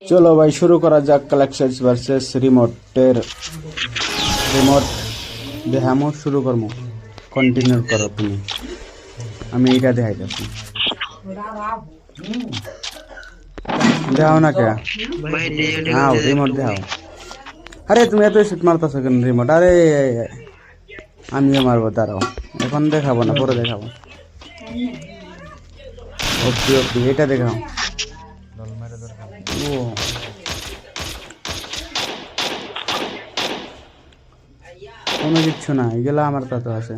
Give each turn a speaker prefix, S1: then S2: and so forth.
S1: চলো ভাই শুরু করা যাক কালেকশন ভার্সেস রিমোট দেখামো শুরু করবো কন্টিনিউ করো তুমি আমি এটা দেখাইতেছি দেখাও না কে হ্যাঁ রিমোট দেখাও আরে তুমি এত শীত মারতেছো কেন রিমোট আরে আমিও মারবো দাঁড়াও এখন দেখাবো না পরে দেখাবো ওকে ওকে এটা দেখাও ও কোনো কিচ্ছু না এগুলা আমার তাতে আছে